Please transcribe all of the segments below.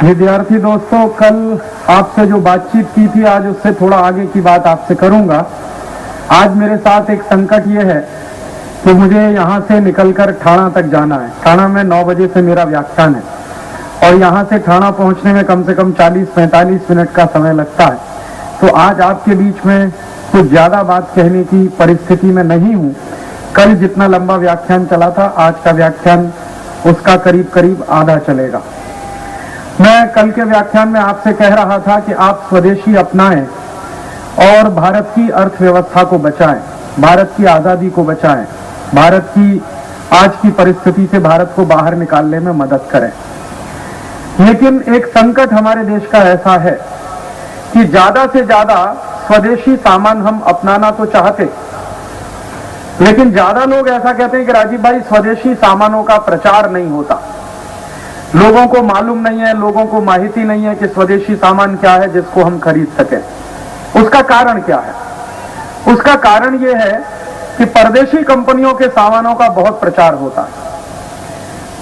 विद्यार्थी दोस्तों, कल आपसे जो बातचीत की थी आज उससे थोड़ा आगे की बात आपसे करूंगा। आज मेरे साथ एक संकट ये है कि मुझे यहाँ से निकलकर ठाणा तक जाना है। ठाणा में 9 बजे से मेरा व्याख्यान है और यहाँ से ठाणा पहुँचने में कम से कम 40-45 मिनट का समय लगता है। तो आज आपके बीच में कुछ ज़्यादा बात कहने की परिस्थिति में नहीं हूँ। कल जितना लंबा व्याख्यान चला था, आज का व्याख्यान उसका करीब करीब आधा चलेगा। मैं कल के व्याख्यान में आपसे कह रहा था कि आप स्वदेशी अपनाएं और भारत की अर्थव्यवस्था को बचाएं, भारत की आज़ादी को बचाएं, भारत की आज की परिस्थिति से भारत को बाहर निकालने में मदद करें। लेकिन एक संकट हमारे देश का ऐसा है कि ज्यादा से ज्यादा स्वदेशी सामान हम अपनाना तो चाहते, लेकिन ज्यादा लोग ऐसा कहते हैं कि राजीव भाई स्वदेशी सामानों का प्रचार नहीं होता, लोगों को मालूम नहीं है, लोगों को माहिती नहीं है कि स्वदेशी सामान क्या है जिसको हम खरीद सकें। उसका कारण क्या है? उसका कारण यह है कि परदेशी कंपनियों के सामानों का बहुत प्रचार होता है।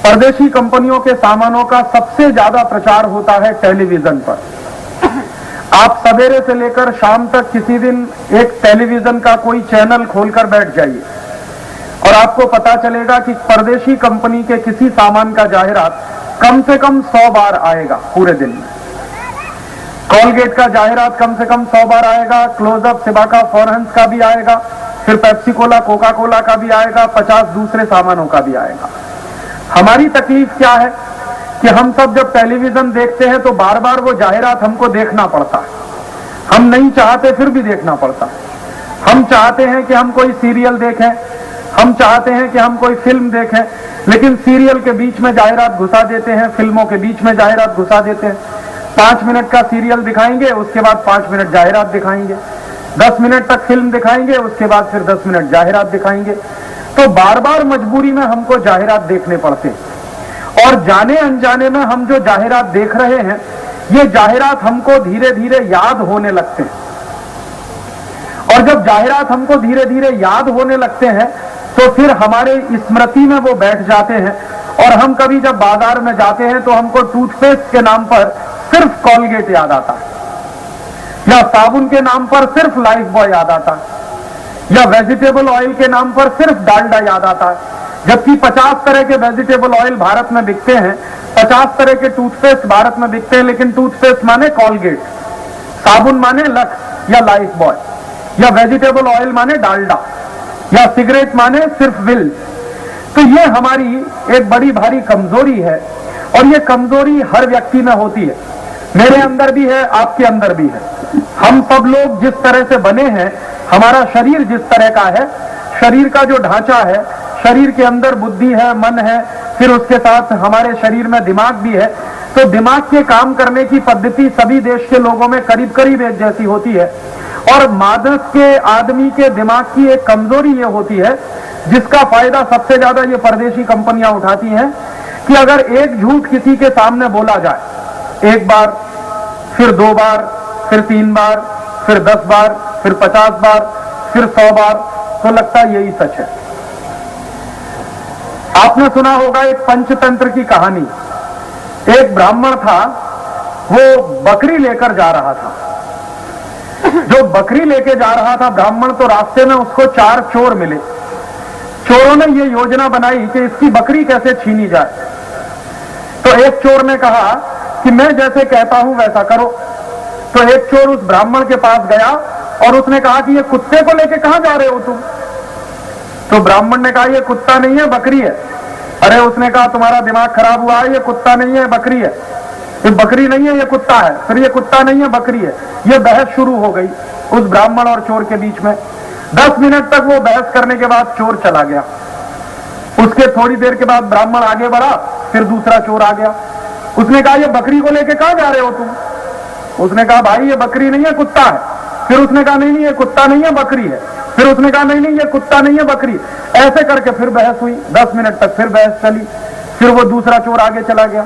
परदेशी कंपनियों के सामानों का सबसे ज्यादा प्रचार होता है टेलीविजन पर। आप सवेरे से लेकर शाम तक किसी दिन एक टेलीविजन का कोई चैनल खोलकर बैठ जाइए और आपको पता चलेगा कि परदेशी कंपनी के किसी सामान का जाहिरात कम से कम 100 बार आएगा पूरे दिन में। कॉलगेट का जाहिरात कम से कम 100 बार आएगा, क्लोजअप, सिबाका, फॉरहंस का भी आएगा, फिर पेप्सी कोला, कोका कोला का भी आएगा, 50 दूसरे सामानों का भी आएगा। हमारी तकलीफ क्या है कि हम सब जब टेलीविजन देखते हैं तो बार बार वो जाहिरात हमको देखना पड़ता है। हम नहीं चाहते फिर भी देखना पड़ता है। हम चाहते हैं कि हम कोई सीरियल देखें, हम चाहते हैं कि हम कोई फिल्म देखें, लेकिन सीरियल के बीच में जाहिरात घुसा देते हैं, फिल्मों के बीच में जाहिरात घुसा देते हैं। 5 मिनट का सीरियल दिखाएंगे, उसके बाद 5 मिनट जाहिरात दिखाएंगे, 10 मिनट तक फिल्म दिखाएंगे, उसके बाद फिर 10 मिनट जाहिरात दिखाएंगे। तो बार बार मजबूरी में हमको जाहिरात देखने पड़ते हैं और जाने अनजाने में हम जो जाहिरात देख रहे हैं, ये जाहिरात हमको धीरे धीरे याद होने लगते हैं। और जब जाहिरात हमको धीरे धीरे याद होने लगते हैं तो फिर हमारे स्मृति में वो बैठ जाते हैं और हम कभी जब बाजार में जाते हैं तो हमको टूथपेस्ट के नाम पर सिर्फ कॉलगेट याद आता है, या साबुन के नाम पर सिर्फ लाइफ बॉय याद आता है, या वेजिटेबल ऑयल के नाम पर सिर्फ डालडा याद आता है। जबकि 50 तरह के वेजिटेबल ऑयल भारत में बिकते हैं, 50 तरह के टूथपेस्ट भारत में बिकते हैं, लेकिन टूथपेस्ट माने कॉलगेट, साबुन माने लक्स या लाइफ बॉय, या वेजिटेबल ऑयल माने डालडा, या सिगरेट माने सिर्फ विल। तो ये हमारी एक बड़ी भारी कमजोरी है और ये कमजोरी हर व्यक्ति में होती है। मेरे अंदर भी है, आपके अंदर भी है। हम सब लोग जिस तरह से बने हैं, हमारा शरीर जिस तरह का है, शरीर का जो ढांचा है, शरीर के अंदर बुद्धि है, मन है, फिर उसके साथ हमारे शरीर में दिमाग भी है। तो दिमाग के काम करने की पद्धति सभी देश के लोगों में करीब करीब एक जैसी होती है। और मानस के आदमी के दिमाग की एक कमजोरी ये होती है, जिसका फायदा सबसे ज्यादा ये परदेशी कंपनियां उठाती हैं, कि अगर एक झूठ किसी के सामने बोला जाए, एक बार, फिर 2 बार, फिर 3 बार, फिर 10 बार, फिर 50 बार, फिर 100 बार, तो लगता है यही सच है। आपने सुना होगा एक पंचतंत्र की कहानी। एक ब्राह्मण था, वो बकरी लेकर जा रहा था। जो बकरी लेके जा रहा था ब्राह्मण, तो रास्ते में उसको 4 चोर मिले। चोरों ने ये योजना बनाई कि इसकी बकरी कैसे छीनी जाए। तो एक चोर ने कहा कि मैं जैसे कहता हूं वैसा करो। तो एक चोर उस ब्राह्मण के पास गया और उसने कहा कि ये कुत्ते को लेके कहां जा रहे हो तुम? तो ब्राह्मण ने कहा ये कुत्ता नहीं है, बकरी है। अरे उसने कहा तुम्हारा दिमाग खराब हुआ है, ये कुत्ता नहीं है, बकरी है। फिर बकरी नहीं है, ये कुत्ता है, फिर ये कुत्ता नहीं है, बकरी है। ये बहस शुरू हो गई उस ब्राह्मण और चोर के बीच में। 10 मिनट तक वो बहस करने के बाद चोर चला गया। उसके थोड़ी देर के बाद ब्राह्मण आगे बढ़ा, फिर दूसरा चोर आ गया। उसने कहा ये बकरी को लेके कहां जा रहे हो तुम? उसने कहा भाई ये बकरी नहीं है, कुत्ता है। फिर उसने कहा नहीं नहीं ये कुत्ता नहीं है, बकरी है। फिर उसने कहा नहीं नहीं ये कुत्ता नहीं है, बकरी। ऐसे करके फिर बहस हुई, 10 मिनट तक फिर बहस चली। फिर वो दूसरा चोर आगे चला गया।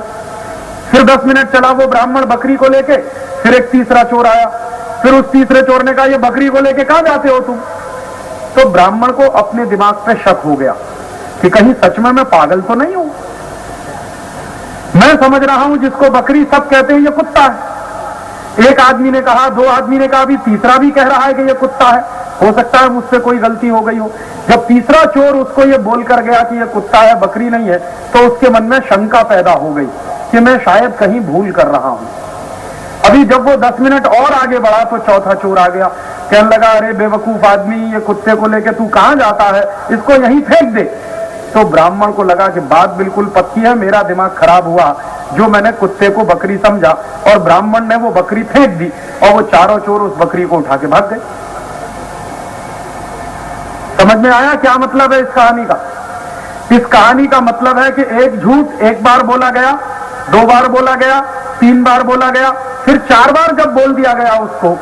फिर 10 मिनट चला वो ब्राह्मण बकरी को लेके। फिर एक तीसरा चोर आया। फिर उस तीसरे चोर ने कहा ये बकरी को लेके कहां जाते हो तुम? तो ब्राह्मण को अपने दिमाग पे शक हो गया कि कहीं सच में मैं पागल तो नहीं हूं। मैं समझ रहा हूं जिसको बकरी सब कहते हैं ये कुत्ता है। एक आदमी ने कहा, दो आदमी ने कहा, अभी तीसरा भी कह रहा है कि ये कुत्ता है। हो सकता है मुझसे कोई गलती हो गई हो। जब तीसरा चोर उसको ये बोल कर गया कि ये कुत्ता है बकरी नहीं है, तो उसके मन में शंका पैदा हो गई कि मैं शायद कहीं भूल कर रहा हूं। अभी जब वो 10 मिनट और आगे बढ़ा तो चौथा चोर आ गया, कहने लगा, अरे बेवकूफ आदमी, ये कुत्ते को लेके तू कहां जाता है, इसको यहीं फेंक दे। तो ब्राह्मण को लगा कि बात बिल्कुल पक्की है, मेरा दिमाग खराब हुआ जो मैंने कुत्ते को बकरी समझा, और ब्राह्मण ने वो बकरी फेंक दी और वो चारों चोर उस बकरी को उठा के भाग गए। समझ में आया क्या मतलब है इस कहानी का? इस कहानी का मतलब है कि एक झूठ एक बार बोला गया, 2 बार बोला गया, 3 बार बोला गया, फिर 4 बार जब बोल दिया गया उसको,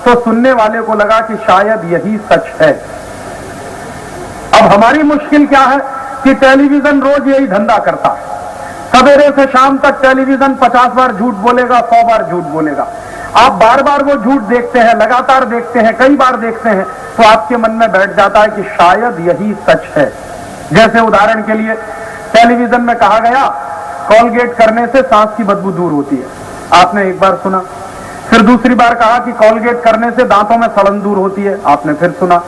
तो सुनने वाले को लगा कि शायद यही सच है। अब हमारी मुश्किल क्या है कि टेलीविजन रोज यही धंधा करता है। सवेरे से शाम तक टेलीविजन 50 बार झूठ बोलेगा, 100 बार झूठ बोलेगा। आप बार बार वो झूठ देखते हैं, लगातार देखते हैं, कई बार देखते हैं, तो आपके मन में बैठ जाता है कि शायद यही सच है। जैसे उदाहरण के लिए टेलीविजन में कहा गया कॉलगेट करने से सांस की बदबू दूर होती है, आपने एक बार सुना। फिर दूसरी बार कहा कि कॉलगेट करने से दांतों में सड़न दूर होती है, आपने फिर सुना।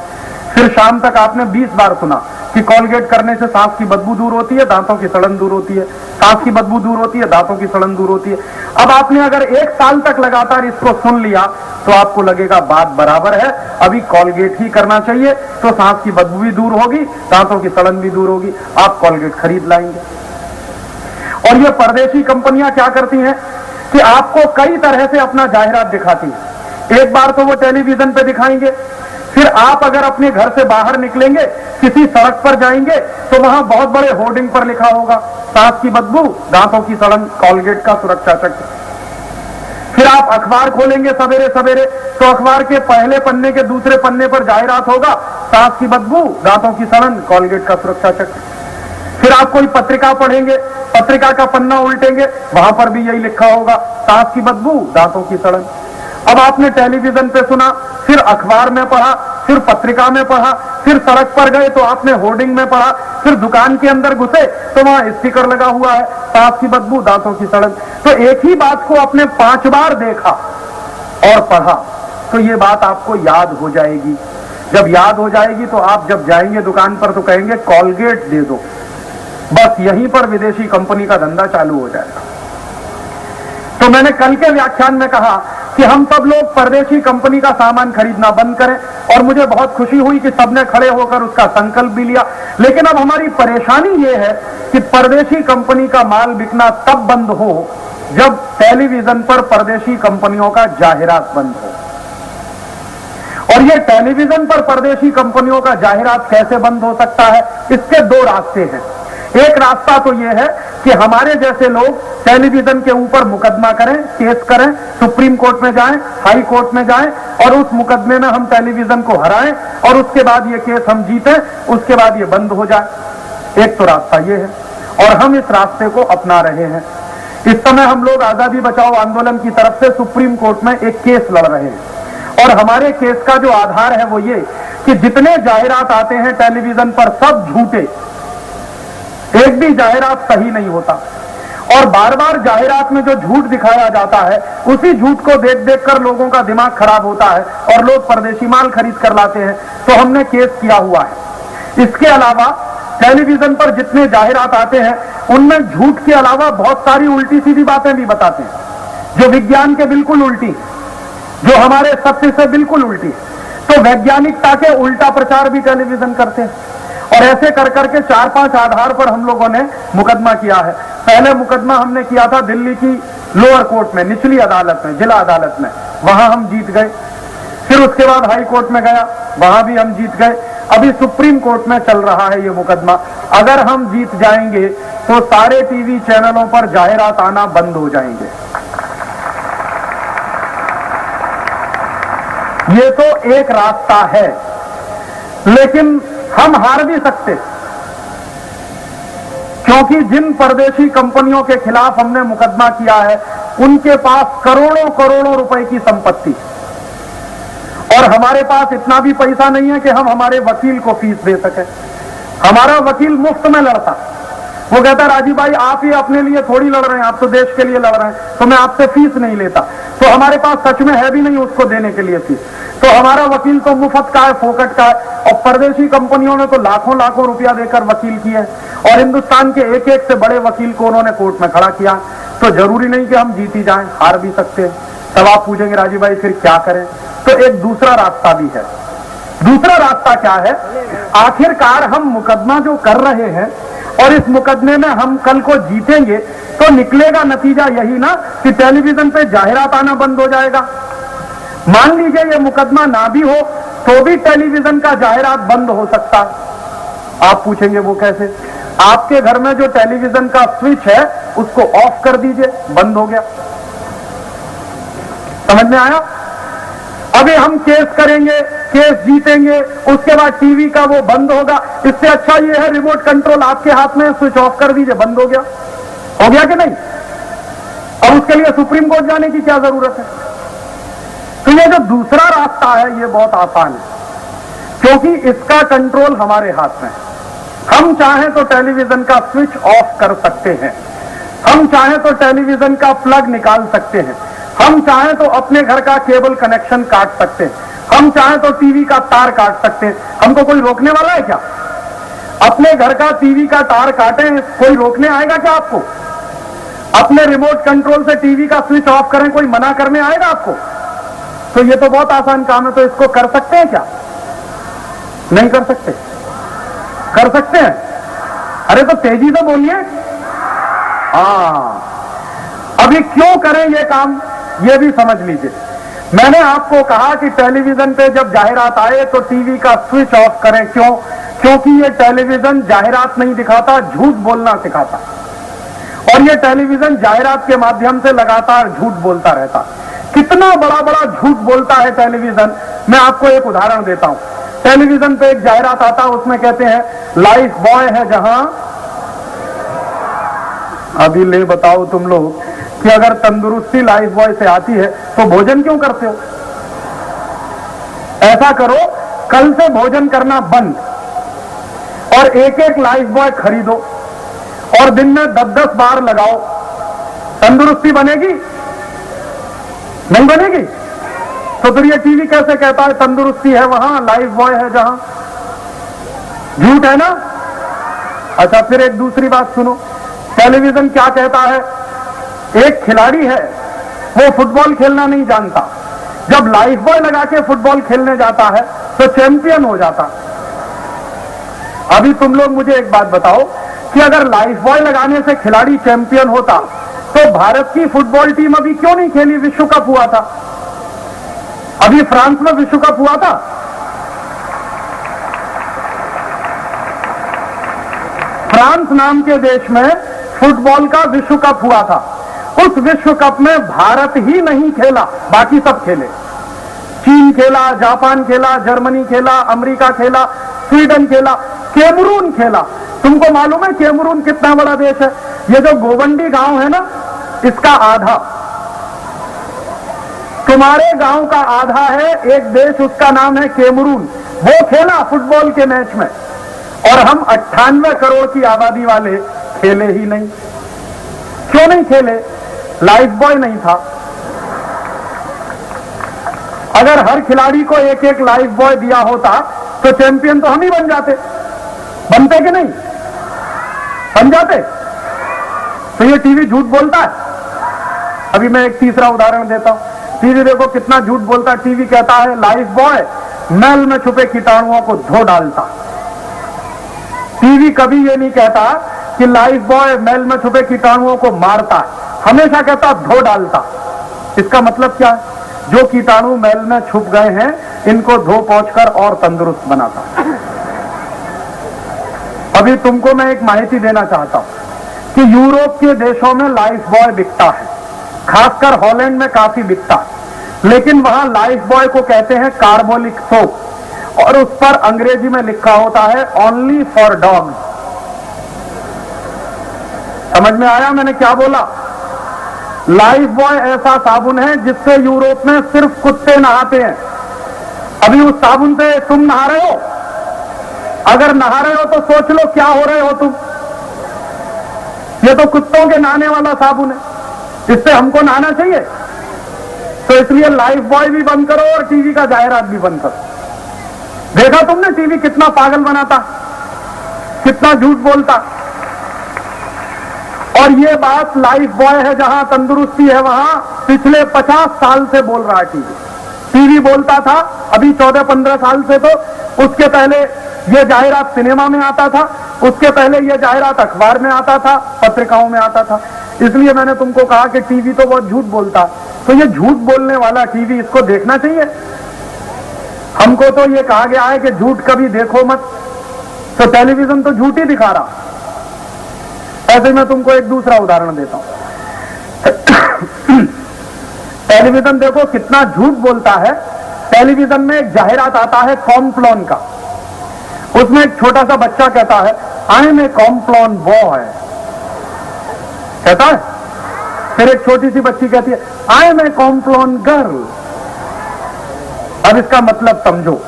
फिर शाम तक आपने 20 बार सुना कि कॉलगेट करने से सांस की बदबू दूर होती है, दांतों की सड़न दूर होती है, सांस की बदबू दूर होती है, दांतों की सड़न दूर होती है। अब आपने अगर 1 साल तक लगातार इसको सुन लिया तो आपको लगेगा बात बराबर है, अभी कॉलगेट ही करना चाहिए, तो सांस की बदबू भी दूर होगी, दांतों की सड़न भी दूर होगी, आप कॉलगेट खरीद लाएंगे। और ये परदेशी कंपनियां क्या करती हैं कि आपको कई तरह से अपना जाहिरात दिखाती है। एक बार तो वो टेलीविजन पे दिखाएंगे, फिर आप अगर अपने घर से बाहर निकलेंगे, किसी सड़क पर जाएंगे, तो वहां बहुत बड़े होर्डिंग पर लिखा होगा सांस की बदबू, दांतों की सड़न, कॉलगेट का सुरक्षा चक्र। फिर आप अखबार खोलेंगे सवेरे सवेरे, तो अखबार के पहले पन्ने के दूसरे पन्ने पर जाहिरात होगा सांस की बदबू, दांतों की सड़न, कॉलगेट का सुरक्षा चक्र। फिर आप कोई पत्रिका पढ़ेंगे, पत्रिका का पन्ना उल्टेंगे, वहां पर भी यही लिखा होगा सांस की बदबू, दांतों की सड़न। अब आपने टेलीविजन पे सुना, फिर अखबार में पढ़ा, फिर पत्रिका में पढ़ा, फिर सड़क पर गए तो आपने होर्डिंग में पढ़ा, फिर दुकान के अंदर घुसे तो वहां स्टिकर लगा हुआ है सांस की बदबू, दांतों की सड़न। तो एक ही बात को आपने 5 बार देखा और पढ़ा, तो ये बात आपको याद हो जाएगी। जब याद हो जाएगी तो आप जब जाएंगे दुकान पर तो कहेंगे कॉलगेट दे दो। बस यहीं पर विदेशी कंपनी का धंधा चालू हो जाएगा। तो मैंने कल के व्याख्यान में कहा कि हम सब लोग परदेशी कंपनी का सामान खरीदना बंद करें, और मुझे बहुत खुशी हुई कि सबने खड़े होकर उसका संकल्प भी लिया। लेकिन अब हमारी परेशानी यह है कि परदेशी कंपनी का माल बिकना तब बंद हो जब टेलीविजन पर परदेशी कंपनियों का जाहिरात बंद हो। और ये टेलीविजन पर परदेशी कंपनियों का जाहिरात कैसे बंद हो सकता है? इसके 2 रास्ते हैं। एक रास्ता तो यह है कि हमारे जैसे लोग टेलीविजन के ऊपर मुकदमा करें, केस करें, सुप्रीम कोर्ट में जाएं, हाई कोर्ट में जाएं, और उस मुकदमे में हम टेलीविजन को हराएं, और उसके बाद ये केस हम जीतें, उसके बाद ये बंद हो जाए। एक तो रास्ता ये है, और हम इस रास्ते को अपना रहे हैं। इस समय हम लोग आजादी बचाओ आंदोलन की तरफ से सुप्रीम कोर्ट में एक केस लड़ रहे हैं, और हमारे केस का जो आधार है वो ये कि जितने जाहिरात आते हैं टेलीविजन पर सब झूठे, एक भी जाहिरात सही नहीं होता, और बार बार जाहिरात में जो झूठ दिखाया जाता है उसी झूठ को देख देख कर लोगों का दिमाग खराब होता है और लोग परदेशी माल खरीद कर लाते हैं। तो हमने केस किया हुआ है। इसके अलावा टेलीविजन पर जितने जाहिरात आते हैं उनमें झूठ के अलावा बहुत सारी उल्टी सीधी बातें भी बताते हैं, जो विज्ञान के बिल्कुल उल्टी, जो हमारे सत्य से बिल्कुल उल्टी। तो वैज्ञानिकता के उल्टा प्रचार भी टेलीविजन करते हैं, और ऐसे कर करके 4-5 आधार पर हम लोगों ने मुकदमा किया है। पहले मुकदमा हमने किया था दिल्ली की लोअर कोर्ट में, निचली अदालत में, जिला अदालत में, वहां हम जीत गए। फिर उसके बाद हाई कोर्ट में गया, वहां भी हम जीत गए। अभी सुप्रीम कोर्ट में चल रहा है ये मुकदमा। अगर हम जीत जाएंगे तो सारे टीवी चैनलों पर जाहिरात आना बंद हो जाएंगे। ये तो एक रास्ता है, लेकिन हम हार भी सकते, क्योंकि जिन परदेशी कंपनियों के खिलाफ हमने मुकदमा किया है उनके पास करोड़ों करोड़ों रुपए की संपत्ति, और हमारे पास इतना भी पैसा नहीं है कि हम हमारे वकील को फीस दे सकें। हमारा वकील मुफ्त में लड़ता, वो कहता है राजीव भाई आप ही अपने लिए थोड़ी लड़ रहे हैं, आप तो देश के लिए लड़ रहे हैं, तो मैं आपसे फीस नहीं लेता। तो हमारे पास सच में है भी नहीं उसको देने के लिए फीस, तो हमारा वकील तो मुफ्त का है, फोकट का है। और परदेशी कंपनियों ने तो लाखों लाखों रुपया देकर वकील किए और हिंदुस्तान के एक एक से बड़े वकील को उन्होंने कोर्ट में खड़ा किया। तो जरूरी नहीं कि हम जीती जाएं, हार भी सकते हैं। तब आप पूछेंगे राजीव भाई फिर क्या करें? तो एक दूसरा रास्ता भी है। दूसरा रास्ता क्या है? आखिरकार हम मुकदमा जो कर रहे हैं और इस मुकदमे में हम कल को जीतेंगे तो निकलेगा नतीजा यही ना कि टेलीविजन पे जाहिरात आना बंद हो जाएगा। मान लीजिए ये मुकदमा ना भी हो तो भी टेलीविजन का जाहिरात बंद हो सकता है। आप पूछेंगे वो कैसे? आपके घर में जो टेलीविजन का स्विच है उसको ऑफ कर दीजिए, बंद हो गया। समझ में आया? अभी हम केस करेंगे, केस जीतेंगे, उसके बाद टीवी का वो बंद होगा। इससे अच्छा ये है रिमोट कंट्रोल आपके हाथ में, स्विच ऑफ कर दीजिए, बंद हो गया। हो गया कि नहीं? और उसके लिए सुप्रीम कोर्ट जाने की क्या जरूरत है? तो ये जो दूसरा रास्ता है ये बहुत आसान है, क्योंकि इसका कंट्रोल हमारे हाथ में है। हम चाहें तो टेलीविजन का स्विच ऑफ कर सकते हैं, हम चाहें तो टेलीविजन का प्लग निकाल सकते हैं, हम चाहें तो अपने घर का केबल कनेक्शन काट सकते हैं, हम चाहें तो टीवी का तार काट सकते हैं। हमको कोई रोकने वाला है क्या? अपने घर का टीवी का तार काटें, कोई रोकने आएगा क्या आपको? अपने रिमोट कंट्रोल से टीवी का स्विच ऑफ करें, कोई मना करने आएगा आपको? तो ये तो बहुत आसान काम है। तो इसको कर सकते हैं क्या? नहीं कर सकते? कर सकते हैं? अरे तो तेजी से बोलिए। हाँ, अभी क्यों करें ये काम ये भी समझ लीजिए। मैंने आपको कहा कि टेलीविजन पे जब जाहिरात आए तो टीवी का स्विच ऑफ करें। क्यों? क्योंकि ये टेलीविजन जाहिरात नहीं दिखाता, झूठ बोलना सिखाता, और ये टेलीविजन जाहिरात के माध्यम से लगातार झूठ बोलता रहता। कितना बड़ा बड़ा झूठ बोलता है टेलीविजन, मैं आपको एक उदाहरण देता हूं। टेलीविजन पे एक जाहिरात आता है, उसमें कहते हैं लाइफ बॉय है जहां। अभी ले बताओ तुम लोग कि अगर तंदुरुस्ती लाइफ बॉय से आती है तो भोजन क्यों करते हो? ऐसा करो, कल से भोजन करना बंद और एक एक लाइफ बॉय खरीदो और दिन में 10-10 बार लगाओ। तंदुरुस्ती बनेगी? नहीं बनेगी? तो फिर ये टीवी कैसे कहता है तंदुरुस्ती है वहां, लाइफ बॉय है जहां? झूठ है ना? अच्छा, फिर एक दूसरी बात सुनो। टेलीविजन क्या कहता है? एक खिलाड़ी है, वो फुटबॉल खेलना नहीं जानता, जब लाइफ बॉय लगा के फुटबॉल खेलने जाता है तो चैंपियन हो जाता। अभी तुम लोग मुझे एक बात बताओ कि अगर लाइफ बॉय लगाने से खिलाड़ी चैंपियन होता तो भारत की फुटबॉल टीम अभी क्यों नहीं खेली? विश्व कप हुआ था, अभी फ्रांस में विश्व कप हुआ था। फ्रांस नाम के देश में फुटबॉल का विश्व कप हुआ था। उस विश्व कप में भारत ही नहीं खेला, बाकी सब खेले। चीन खेला, जापान खेला, जर्मनी खेला, अमेरिका खेला, स्वीडन खेला, कैमरून खेला। तुमको मालूम है कैमरून कितना बड़ा देश है? ये जो गोवंडी गांव है ना, इसका आधा, तुम्हारे गांव का आधा है एक देश, उसका नाम है कैमरून। वो खेला फुटबॉल के मैच में, और हम 98 करोड़ की आबादी वाले खेले ही नहीं। क्यों नहीं खेले? लाइफ बॉय नहीं था। अगर हर खिलाड़ी को एक एक लाइफ बॉय दिया होता तो चैंपियन तो हम ही बन जाते। बनते कि नहीं? बन जाते। तो ये टीवी झूठ बोलता है। अभी मैं एक तीसरा उदाहरण देता हूं। टीवी देखो कितना झूठ बोलता है। टीवी कहता है लाइफ बॉय मैल में छुपे कीटाणुओं को धो डालता। टीवी कभी ये नहीं कहता कि लाइफ बॉय मैल में छुपे कीटाणुओं को मारता है, हमेशा कहता धो डालता। इसका मतलब क्या है? जो कीटाणु मैल में छुप गए हैं इनको धो पोंछकर और तंदुरुस्त बनाता। अभी तुमको मैं एक माहिती देना चाहता हूं कि यूरोप के देशों में लाइफ बॉय बिकता है, खासकर हॉलैंड में काफी बिकता है, लेकिन वहां लाइफ बॉय को कहते हैं कार्बोलिक सोप, और उस पर अंग्रेजी में लिखा होता है ओनली फॉर डॉग्स। समझ में आया मैंने क्या बोला? लाइफ बॉय ऐसा साबुन है जिससे यूरोप में सिर्फ कुत्ते नहाते हैं। अभी उस साबुन से तुम नहा रहे हो? अगर नहा रहे हो तो सोच लो क्या हो रहे हो तुम। ये तो कुत्तों के नहाने वाला साबुन है, इससे हमको नहाना चाहिए? तो इसलिए लाइफ बॉय भी बंद करो और टीवी का जाहिरात भी बंद करो। देखा तुमने टीवी कितना पागल बनाता, कितना झूठ बोलता। और ये बात लाइफ बॉय है, जहां तंदुरुस्ती है वहां पिछले 50 साल से बोल रहा है टीवी बोलता था। अभी 14-15 साल से, तो उसके पहले ये जाहिरात सिनेमा में आता था, उसके पहले ये जाहिरात अखबार में आता था, पत्रिकाओं में आता था। इसलिए मैंने तुमको कहा कि टीवी तो बहुत झूठ बोलता। तो ये झूठ बोलने वाला टीवी, इसको देखना चाहिए? हमको तो ये कहा गया है कि झूठ कभी देखो मत, तो टेलीविजन तो झूठ ही दिखा रहा। ऐसे मैं तुमको एक दूसरा उदाहरण देता हूं। टेलीविजन देखो कितना झूठ बोलता है। टेलीविजन में एक जाहिरात आता है कॉम्प्लॉन का, उसमें एक छोटा सा बच्चा कहता है I am a Complan boy, कहता है। फिर एक छोटी सी बच्ची कहती है I am a Complan girl. अब इसका मतलब समझो,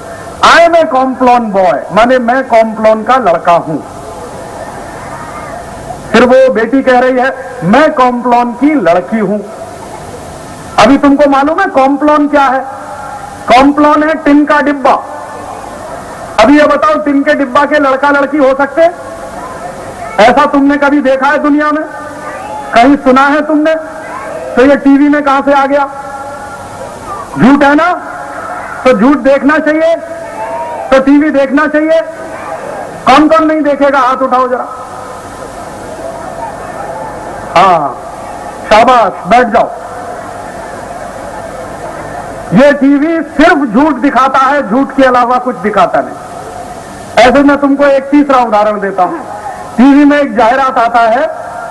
I am a Complan boy माने मैं कॉम्प्लॉन का लड़का हूं। फिर वो बेटी कह रही है मैं कॉम्प्लॉन की लड़की हूं। अभी तुमको मालूम है कॉम्प्लॉन क्या है? कॉम्प्लॉन है टिन का डिब्बा। अभी ये बताओ, टिन के डिब्बा के लड़का लड़की हो सकते? ऐसा तुमने कभी देखा है दुनिया में? कहीं सुना है तुमने? तो ये टीवी में कहां से आ गया? झूठ है ना? तो झूठ देखना चाहिए, तो टीवी देखना चाहिए। कौन कौन नहीं देखेगा? हाथ उठाओ जरा। हाँ, शाबाश, बैठ जाओ। ये टीवी सिर्फ झूठ दिखाता है, झूठ के अलावा कुछ दिखाता नहीं। ऐसे मैं तुमको एक तीसरा उदाहरण देता हूं। टीवी में एक जाहिरात आता है,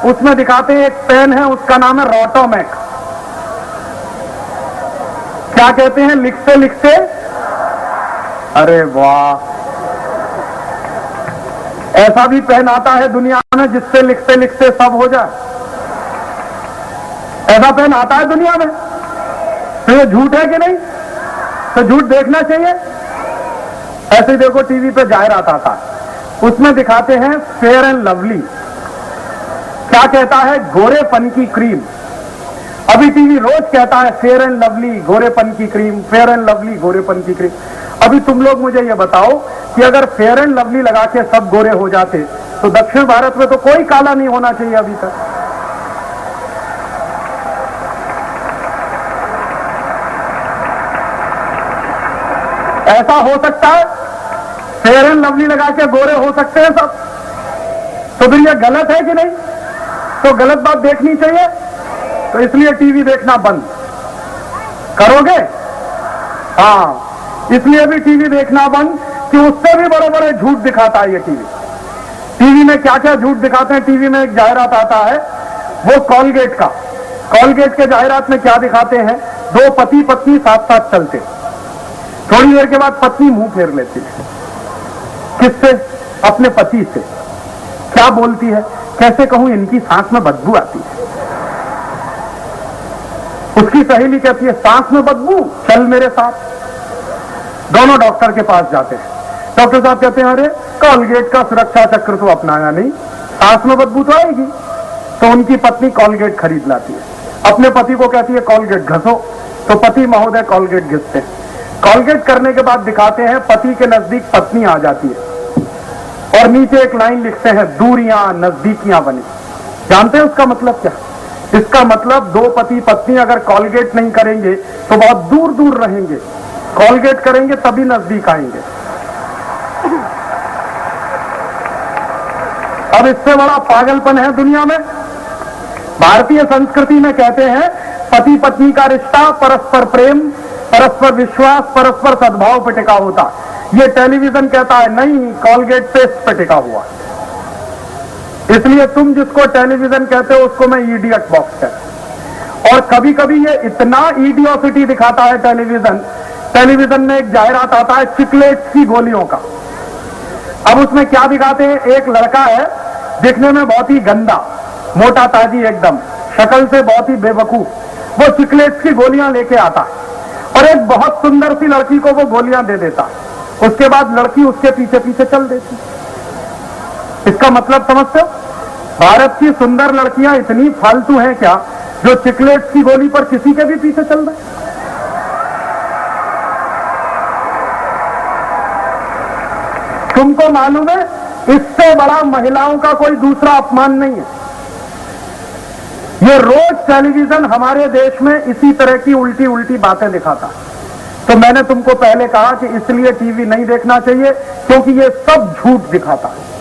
उसमें दिखाते हैं एक पेन है, उसका नाम है रोटोमैक। क्या कहते हैं लिखते लिखते? अरे वाह, ऐसा भी पेन आता है दुनिया में जिससे लिखते लिखते सब हो जाए? ऐसा पेन आता है दुनिया में? तो ये झूठ है कि नहीं? तो झूठ देखना चाहिए। ऐसे देखो टीवी पे जाहिरात आता है, उसमें दिखाते हैं फेयर एंड लवली। क्या कहता है? गोरेपन की क्रीम। अभी टीवी रोज कहता है फेयर एंड लवली गोरेपन की क्रीम, फेयर एंड लवली गोरेपन की क्रीम। अभी तुम लोग मुझे ये बताओ कि अगर फेयर एंड लवली लगा के सब गोरे हो जाते तो दक्षिण भारत में तो कोई काला नहीं होना चाहिए अभी तक। ऐसा हो सकता है? फेयर एंड लवली लगा के गोरे हो सकते हैं सब? तो फिर ये गलत है कि नहीं? तो गलत बात देखनी चाहिए, तो इसलिए टीवी देखना बंद करोगे? हाँ, इसलिए भी टीवी देखना बंद कि उससे भी बड़े बड़े झूठ दिखाता है ये टीवी। टीवी में क्या क्या झूठ दिखाते हैं? टीवी में एक जाहिरात आता है, वो कॉलगेट का। कॉलगेट के जाहिरात में क्या दिखाते हैं? दो पति पत्नी साथ साथ चलते, थोड़ी देर के बाद पत्नी मुंह फेर लेती है। किससे? अपने पति से। क्या बोलती है? कैसे कहूं, इनकी सांस में बदबू आती है। उसकी सहेली कहती है सांस में बदबू, चल मेरे साथ। दोनों डॉक्टर के पास जाते हैं। डॉक्टर साहब कहते हैं अरे कॉलगेट का सुरक्षा चक्र तो अपनाया नहीं, सांस में बदबू तो आएगी। तो उनकी पत्नी कॉलगेट खरीद लाती है, अपने पति को कहती है कॉलगेट घसो। तो पति महोदय कॉलगेट घिसते हैं। कॉलगेट करने के बाद दिखाते हैं पति के नजदीक पत्नी आ जाती है और नीचे एक लाइन लिखते हैं दूरियां नजदीकियां बनी। जानते हैं उसका मतलब क्या? इसका मतलब दो पति पत्नी अगर कॉलगेट नहीं करेंगे तो बहुत दूर दूर रहेंगे, कॉलगेट करेंगे तभी नजदीक आएंगे। अब इससे बड़ा पागलपन है दुनिया में? भारतीय संस्कृति में कहते हैं पति पत्नी का रिश्ता परस्पर प्रेम, परस्पर विश्वास, परस्पर सद्भाव पर टिका होता। ये टेलीविजन कहता है नहीं, कॉलगेट पेस्ट पे टिका हुआ। इसलिए तुम जिसको टेलीविजन कहते हो उसको मैं इडियट बॉक्स कहता हूं। और कभी कभी ये इतना इडियोसिटी दिखाता है टेलीविजन में एक जाहिरात आता है चिकलेट्स की गोलियों का। अब उसमें क्या दिखाते हैं? एक लड़का है, दिखने में बहुत ही गंदा, मोटा ताजी एकदम, शक्ल से बहुत ही बेवकूफ। वो चिकलेट्स की गोलियां लेके आता है और एक बहुत सुंदर सी लड़की को वो गोलियां दे देता है। उसके बाद लड़की उसके पीछे पीछे चल देती। इसका मतलब समझते हो? भारत की सुंदर लड़कियां इतनी फालतू हैं क्या जो चिकलेट्स की गोली पर किसी के भी पीछे चल रहे? तुमको मालूम है इससे बड़ा महिलाओं का कोई दूसरा अपमान नहीं है। ये रोज टेलीविजन हमारे देश में इसी तरह की उल्टी उल्टी बातें दिखाता। तो मैंने तुमको पहले कहा कि इसलिए टीवी नहीं देखना चाहिए क्योंकि ये सब झूठ दिखाता है।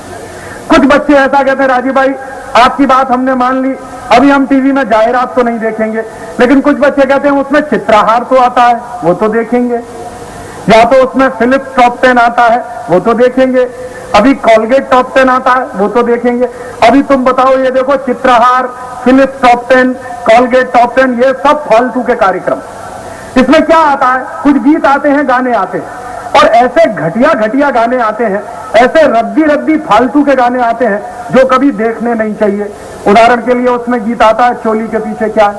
कुछ बच्चे ऐसा कहते हैं, राजीव भाई आपकी बात हमने मान ली, अभी हम टीवी में जाहिरात तो नहीं देखेंगे, लेकिन कुछ बच्चे कहते हैं उसमें चित्रहार तो आता है वो तो देखेंगे, या तो उसमें फिलिप्स टॉप 10 आता है वो तो देखेंगे, अभी कॉलगेट टॉप 10 आता है वो तो देखेंगे। अभी तुम बताओ, ये देखो Chitrahaar, Philips top 10, Colgate top 10, ये सब फालतू के कार्यक्रम। इसमें क्या आता है? कुछ गीत आते हैं, गाने आते हैं, और ऐसे घटिया घटिया गाने आते हैं, ऐसे रद्दी रद्दी फालतू के गाने आते हैं जो कभी देखने नहीं चाहिए। उदाहरण के लिए उसमें गीत आता है चोली के पीछे क्या है,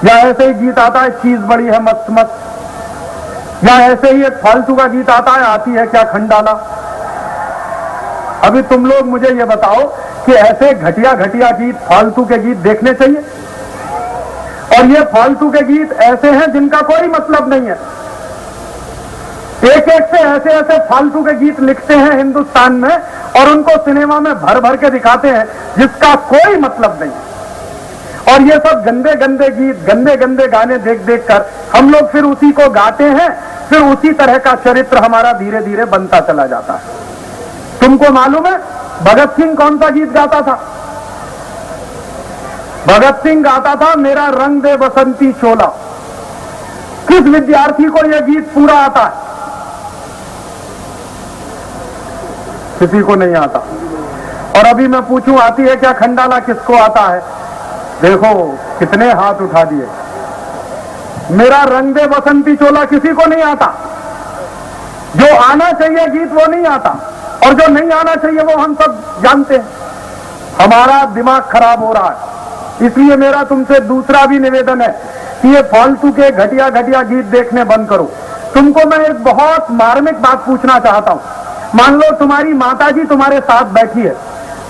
या ऐसे ही गीत आता है चीज बड़ी है मस्त मस्त, या ऐसे ही एक फालतू का गीत आता है आती है क्या खंडाला। अभी तुम लोग मुझे ये बताओ कि ऐसे घटिया घटिया गीत, फालतू के गीत देखने चाहिए? और ये फालतू के गीत ऐसे हैं जिनका कोई मतलब नहीं है। एक एक से ऐसे ऐसे फालतू के गीत लिखते हैं हिंदुस्तान में और उनको सिनेमा में भर भर के दिखाते हैं जिसका कोई मतलब नहीं। और ये सब गंदे गंदे गीत, गंदे गंदे गाने देख देख कर हम लोग फिर उसी को गाते हैं, फिर उसी तरह का चरित्र हमारा धीरे धीरे बनता चला जाता है। तुमको मालूम है भगत सिंह कौन सा गीत गाता था? भगत सिंह गाता था मेरा रंग दे बसंती चोला। किस विद्यार्थी को यह गीत पूरा आता है? किसी को नहीं आता। और अभी मैं पूछूं आती है क्या खंडाला? किसको आता है? देखो कितने हाथ उठा दिए। मेरा रंग दे बसंती चोला किसी को नहीं आता। जो आना चाहिए गीत वो नहीं आता, और जो नहीं आना चाहिए वो हम सब जानते हैं। हमारा दिमाग खराब हो रहा है। इसलिए मेरा तुमसे दूसरा भी निवेदन है कि ये फालतू के घटिया घटिया गीत देखने बंद करो। तुमको मैं एक बहुत मार्मिक बात पूछना चाहता हूं। मान लो तुम्हारी माताजी तुम्हारे साथ बैठी है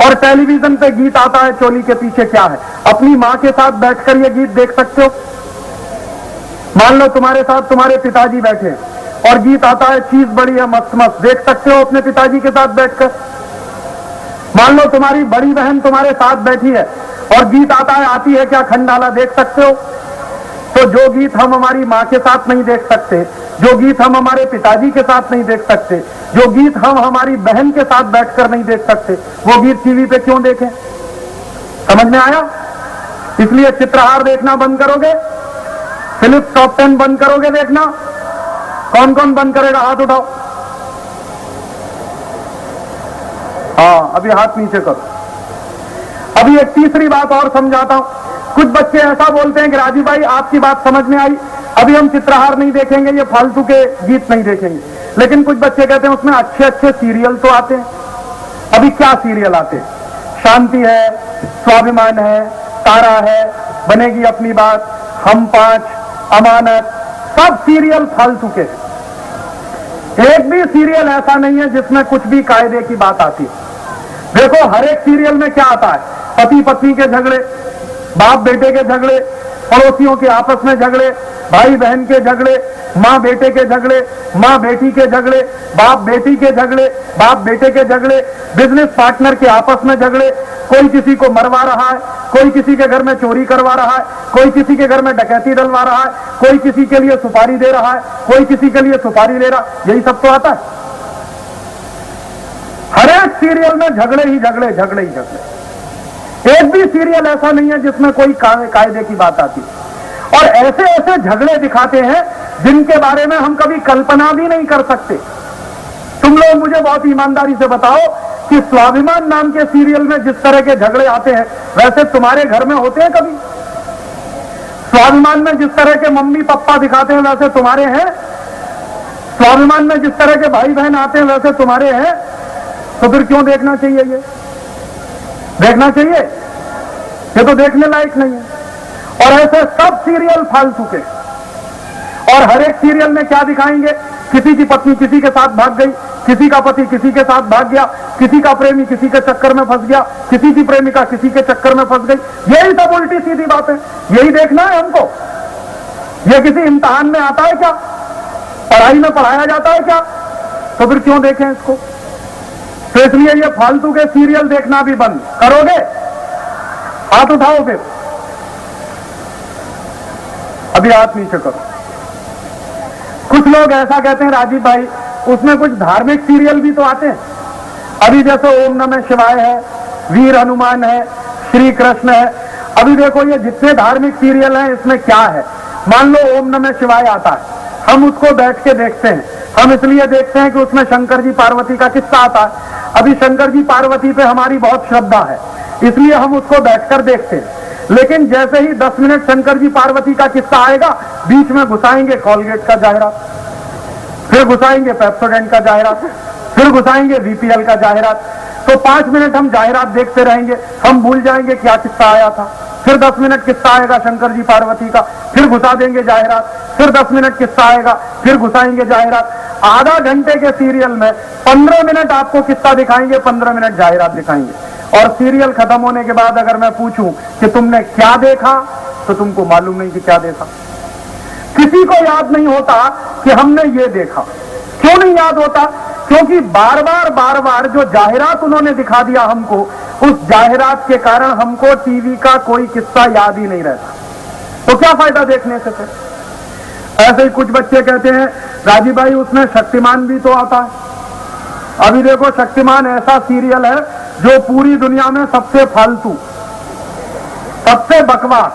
और टेलीविजन पे गीत आता है चोली के पीछे क्या है, अपनी मां के साथ बैठकर ये गीत देख सकते हो? मान लो तुम्हारे साथ तुम्हारे पिताजी बैठे और गीत आता है चीज बड़ी है मस्त मस्त, देख सकते हो अपने पिताजी के साथ बैठकर? मान लो तुम्हारी बड़ी बहन तुम्हारे साथ बैठी है और गीत आता है आती है क्या खंडाला, देख सकते हो? तो जो गीत हम हमारी मां के साथ नहीं देख सकते, जो गीत हम हमारे पिताजी के साथ नहीं देख सकते, जो गीत हम हमारी बहन के साथ बैठकर नहीं देख सकते, वो गीत टीवी पे क्यों देखें? समझ में आया? इसलिए चित्रहार देखना बंद करोगे, फिलिप्स टॉप 10 बंद करोगे देखना। कौन कौन बंद करेगा? हाथ उठाओ। हाँ, अभी हाथ नीचे करो। अभी एक तीसरी बात और समझाता हूं। कुछ बच्चे ऐसा बोलते हैं कि राजीव भाई आपकी बात समझ में आई, अभी हम चित्रहार नहीं देखेंगे, ये फालतू के गीत नहीं देखेंगे। लेकिन कुछ बच्चे कहते हैं उसमें अच्छे अच्छे सीरियल तो आते हैं। अभी क्या सीरियल आते हैं? शांति है, स्वाभिमान है, तारा है, बनेगी अपनी बात, हम 5, अमानत, सब सीरियल फालतू के। एक भी सीरियल ऐसा नहीं है जिसमें कुछ भी कायदे की बात आती है। देखो हर एक सीरियल में क्या आता है? पति पत्नी के झगड़े, बाप बेटे के झगड़े, पड़ोसियों के आपस में झगड़े, भाई बहन के झगड़े, माँ बेटे के झगड़े, माँ बेटी के झगड़े, बाप बेटी के झगड़े, बाप बेटे के झगड़े, बिजनेस पार्टनर के आपस में झगड़े, कोई किसी को मरवा रहा है, कोई किसी के घर में चोरी करवा रहा है, कोई किसी के घर में डकैती डलवा रहा है, कोई किसी के लिए सुपारी दे रहा है, कोई किसी के लिए सुपारी ले रहा, यही सब तो आता है। हर एक सीरियल में झगड़े ही झगड़े, झगड़े ही झगड़े। एक भी सीरियल ऐसा नहीं है जिसमें कोई कायदे की बात आती। और ऐसे ऐसे झगड़े दिखाते हैं जिनके बारे में हम कभी कल्पना भी नहीं कर सकते। तुम लोग मुझे बहुत ईमानदारी से बताओ कि स्वाभिमान नाम के सीरियल में जिस तरह के झगड़े आते हैं वैसे तुम्हारे घर में होते हैं कभी? स्वाभिमान में जिस तरह के मम्मी पापा दिखाते हैं वैसे तुम्हारे हैं? स्वाभिमान में जिस तरह के भाई बहन आते हैं वैसे तुम्हारे हैं? तो फिर क्यों देखना चाहिए? ये देखना चाहिए? ये तो देखने लायक नहीं है। और ऐसे सब सीरियल फालतू के। और हर एक सीरियल में क्या दिखाएंगे? किसी की पत्नी किसी के साथ भाग गई, किसी का पति किसी के साथ भाग गया, किसी का प्रेमी किसी के चक्कर में फंस गया, किसी की प्रेमिका किसी के चक्कर में फंस गई। यही सब उल्टी सीधी बातें, यही देखना है हमको? ये किसी इम्तिहान में आता है क्या? पढ़ाई में पढ़ाया जाता है क्या? तो फिर क्यों देखें इसको? तो इसलिए ये फालतू के सीरियल देखना भी बंद करोगे? हाथ उठाओ फिर, अभी हाथ नीचे करो। कुछ लोग ऐसा कहते हैं राजीव भाई उसमें कुछ धार्मिक सीरियल भी तो आते हैं। अभी जैसे ओम नमः शिवाय है, वीर हनुमान है, श्री कृष्ण है। अभी देखो ये जितने धार्मिक सीरियल हैं इसमें क्या है? मान लो ओम नमः शिवाय आता है, हम उसको बैठ के देखते हैं। हम इसलिए देखते हैं कि उसमें शंकर जी पार्वती का किस्सा आता है। अभी शंकर जी पार्वती पे हमारी बहुत श्रद्धा है, इसलिए हम उसको बैठकर देखते हैं। लेकिन जैसे ही 10 मिनट शंकर जी पार्वती का किस्सा आएगा, बीच में घुसाएंगे कॉलगेट का जाहिरात, फिर घुसाएंगे पेप्सोडेंट का जाहिरात, फिर घुसाएंगे वीपीएल का जाहिरात। तो 5 मिनट हम जाहिरात देखते रहेंगे, हम भूल जाएंगे क्या किस्सा आया था। फिर 10 मिनट किस्सा आएगा शंकर जी पार्वती का, फिर घुसा देंगे जाहिरात, फिर 10 मिनट किस्सा आएगा, फिर घुसाएंगे जाहिरात। आधा घंटे के सीरियल में 15 मिनट आपको किस्सा दिखाएंगे, 15 मिनट जाहिरात दिखाएंगे। और सीरियल खत्म होने के बाद अगर मैं पूछूं कि तुमने क्या देखा, तो तुमको मालूम नहीं कि क्या देखा। किसी को याद नहीं होता कि हमने ये देखा। क्यों नहीं याद होता? क्योंकि बार बार जो जाहिरात उन्होंने दिखा दिया हमको, उस जाहिरात के कारण हमको टीवी का कोई किस्सा याद ही नहीं रहता। तो क्या फायदा देखने से फिर? ऐसे ही कुछ बच्चे कहते हैं राजीव भाई उसमें शक्तिमान भी तो आता है। अभी देखो शक्तिमान ऐसा सीरियल है जो पूरी दुनिया में सबसे फालतू, सबसे बकवास।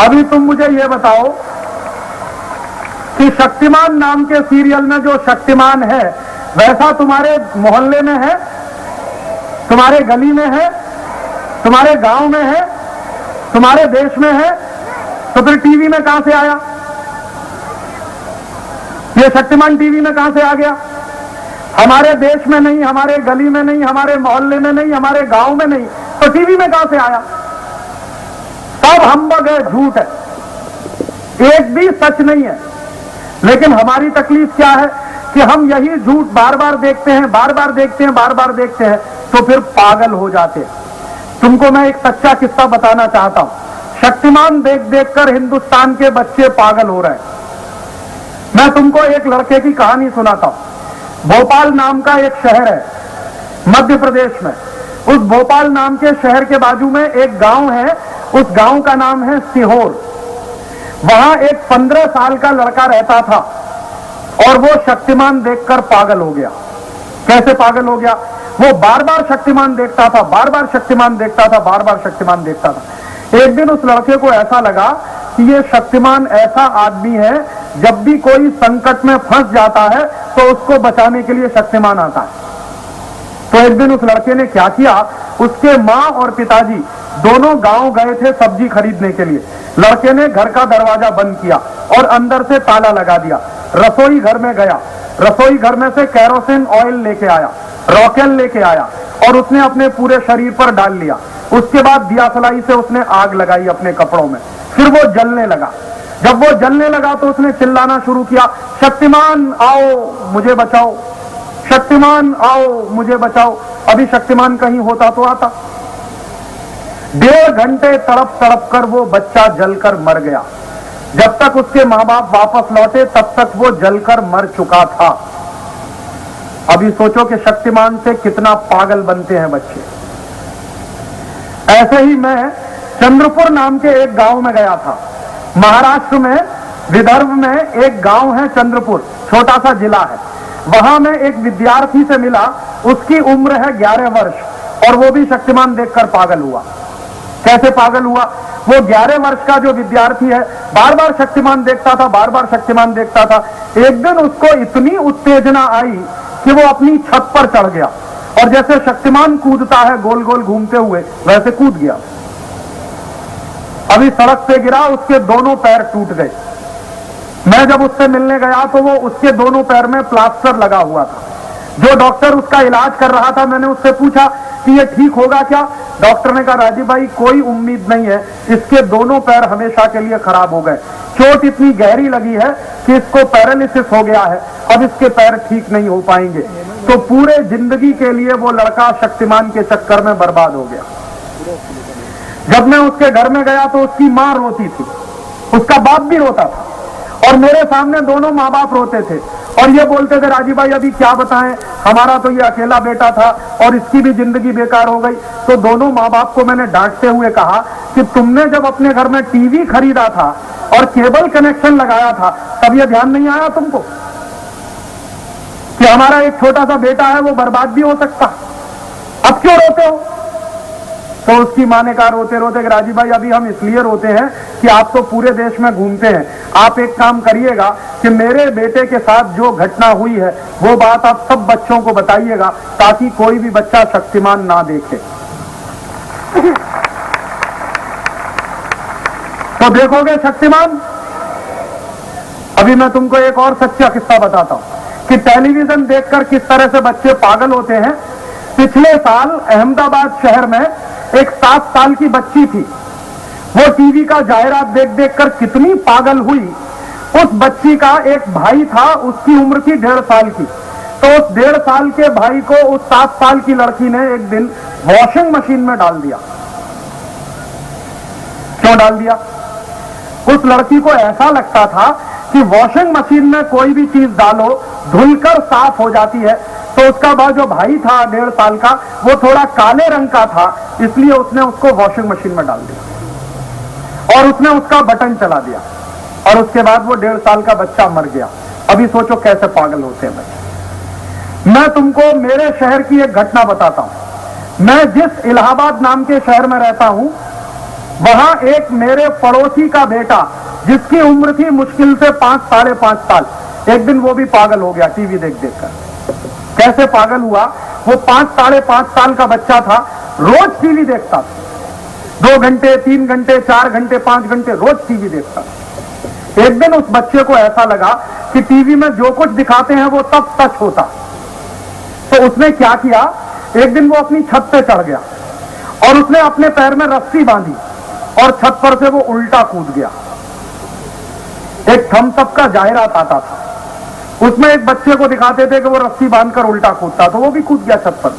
अभी तुम मुझे यह बताओ कि शक्तिमान नाम के सीरियल में जो शक्तिमान है वैसा तुम्हारे मोहल्ले में है, तुम्हारे गली में है, तुम्हारे गांव में है, तुम्हारे देश में है? तो फिर टीवी में कहां से आया? ये शक्तिमान टीवी में कहां से आ गया? हमारे देश में नहीं, हमारे गली में नहीं, हमारे मोहल्ले में नहीं, हमारे गांव में नहीं, तो टीवी में कहां से आया? सब हम्बग है, झूठ है, एक भी सच नहीं है। लेकिन हमारी तकलीफ क्या है कि हम यही झूठ बार बार देखते हैं, बार बार देखते हैं, बार बार देखते हैं, तो फिर पागल हो जाते हैं। तुमको मैं एक सच्चा किस्सा बताना चाहता हूं। शक्तिमान देख देखकर हिंदुस्तान के बच्चे पागल हो रहे हैं। मैं तुमको एक लड़के की कहानी सुनाता हूं। भोपाल नाम का एक शहर है मध्य प्रदेश में। उस भोपाल नाम के शहर के बाजू में एक गांव है, उस गांव का नाम है सीहोर। वहां एक 15 साल का लड़का रहता था और वो शक्तिमान देखकर पागल हो गया। कैसे पागल हो गया? वो बार बार शक्तिमान देखता था, बार बार शक्तिमान देखता था, बार बार शक्तिमान देखता था। एक दिन उस लड़के को ऐसा लगा कि ये शक्तिमान ऐसा आदमी है, जब भी कोई संकट में फंस जाता है तो उसको बचाने के लिए शक्तिमान आता है। तो एक दिन उस लड़के ने क्या किया, उसके मां और पिताजी दोनों गांव गए थे सब्जी खरीदने के लिए। लड़के ने घर का दरवाजा बंद किया और अंदर से ताला लगा दिया। रसोई घर में गया, रसोई घर में से कैरोसिन ऑयल लेके आया, रॉकेल लेके आया और उसने अपने पूरे शरीर पर डाल लिया। उसके बाद दिया सलाई से उसने आग लगाई अपने कपड़ों में, फिर वो जलने लगा। जब वो जलने लगा तो उसने चिल्लाना शुरू किया, शक्तिमान आओ मुझे बचाओ, शक्तिमान आओ मुझे बचाओ। अभी शक्तिमान कहीं होता तो आता। 1.5 घंटे तड़प तड़प कर वो बच्चा जलकर मर गया। जब तक उसके मां बाप वापस लौटे तब तक वो जलकर मर चुका था। अभी सोचो कि शक्तिमान से कितना पागल बनते हैं बच्चे। ऐसे ही मैं चंद्रपुर नाम के एक गांव में गया था। महाराष्ट्र में विदर्भ में एक गांव है चंद्रपुर, छोटा सा जिला है। वहां मैं एक विद्यार्थी से मिला, उसकी उम्र है 11 वर्ष और वो भी शक्तिमान देखकर पागल हुआ। कैसे पागल हुआ? वो 11 वर्ष का जो विद्यार्थी है बार बार शक्तिमान देखता था, बार बार शक्तिमान देखता था। एक दिन उसको इतनी उत्तेजना आई कि वो अपनी छत पर चढ़ गया और जैसे शक्तिमान कूदता है गोल गोल घूमते हुए, वैसे कूद गया। अभी सड़क पे गिरा, उसके दोनों पैर टूट गए। मैं जब उससे मिलने गया तो वो उसके दोनों पैर में प्लास्टर लगा हुआ था। जो डॉक्टर उसका इलाज कर रहा था, मैंने उससे पूछा कि ये ठीक होगा क्या? डॉक्टर ने कहा राजीव भाई कोई उम्मीद नहीं है, इसके दोनों पैर हमेशा के लिए खराब हो गए। चोट इतनी गहरी लगी है कि इसको पैरालिसिस हो गया है, अब इसके पैर ठीक नहीं हो पाएंगे। तो पूरे जिंदगी के लिए वो लड़का शक्तिमान के चक्कर में बर्बाद हो गया। जब मैं उसके घर में गया तो उसकी मां रोती थी, उसका बाप भी रोता था, और मेरे सामने दोनों माँ बाप रोते थे और ये बोलते थे, राजीव भाई अभी क्या बताएं, हमारा तो ये अकेला बेटा था और इसकी भी जिंदगी बेकार हो गई। तो दोनों माँ बाप को मैंने डांटते हुए कहा कि तुमने जब अपने घर में टीवी खरीदा था और केबल कनेक्शन लगाया था, तब ये ध्यान नहीं आया तुमको कि हमारा एक छोटा सा बेटा है, वो बर्बाद भी हो सकता, अब क्यों रोते हो? तो उसकी मां ने कहा रोते रोते, राजीव भाई अभी हम इसलिए रोते हैं कि आप तो पूरे देश में घूमते हैं, आप एक काम करिएगा कि मेरे बेटे के साथ जो घटना हुई है वो बात आप सब बच्चों को बताइएगा, ताकि कोई भी बच्चा शक्तिमान ना देखे। तो देखोगे शक्तिमान? अभी मैं तुमको एक और सच्चा किस्सा बताता हूं कि टेलीविजन देखकर किस तरह से बच्चे पागल होते हैं। पिछले साल अहमदाबाद शहर में एक 7 साल की बच्ची थी, वो टीवी का जाहिरात देख देख कर कितनी पागल हुई। उस बच्ची का एक भाई था, उसकी उम्र थी 1.5 साल की। तो उस 1.5 साल के भाई को उस 7 साल की लड़की ने एक दिन वॉशिंग मशीन में डाल दिया। क्यों डाल दिया? उस लड़की को ऐसा लगता था कि वॉशिंग मशीन में कोई भी चीज डालो धुलकर साफ हो जाती है। तो उसका जो भाई था 1.5 साल का, वो थोड़ा काले रंग का था, इसलिए उसने उसको वॉशिंग मशीन में डाल दिया और उसने उसका बटन चला दिया और उसके बाद वो 1.5 साल का बच्चा मर गया। अभी सोचो कैसे पागल होते हैं बच्चे। मैं तुमको मेरे शहर की एक घटना बताता हूं। मैं जिस इलाहाबाद नाम के शहर में रहता हूं, वहां एक मेरे पड़ोसी का बेटा, जिसकी उम्र थी मुश्किल से 5 साढ़े 5 साल, एक दिन वो भी पागल हो गया टीवी देख देख कर। कैसे पागल हुआ? वो 5 साढ़े 5 साल का बच्चा था, रोज टीवी देखता था, 2 घंटे 3 घंटे 4 घंटे 5 घंटे रोज टीवी देखता था। एक दिन उस बच्चे को ऐसा लगा कि टीवी में जो कुछ दिखाते हैं वो सब सच होता। तो उसने क्या किया, एक दिन वो अपनी छत पे चढ़ गया और उसने अपने पैर में रस्सी बांधी और छत पर से वो उल्टा कूद गया। एक थम्स अप का जाहिरात आता था, उसमें एक बच्चे को दिखाते थे कि वो रस्सी बांधकर उल्टा कूदता, तो वो भी कूद गया छत पर।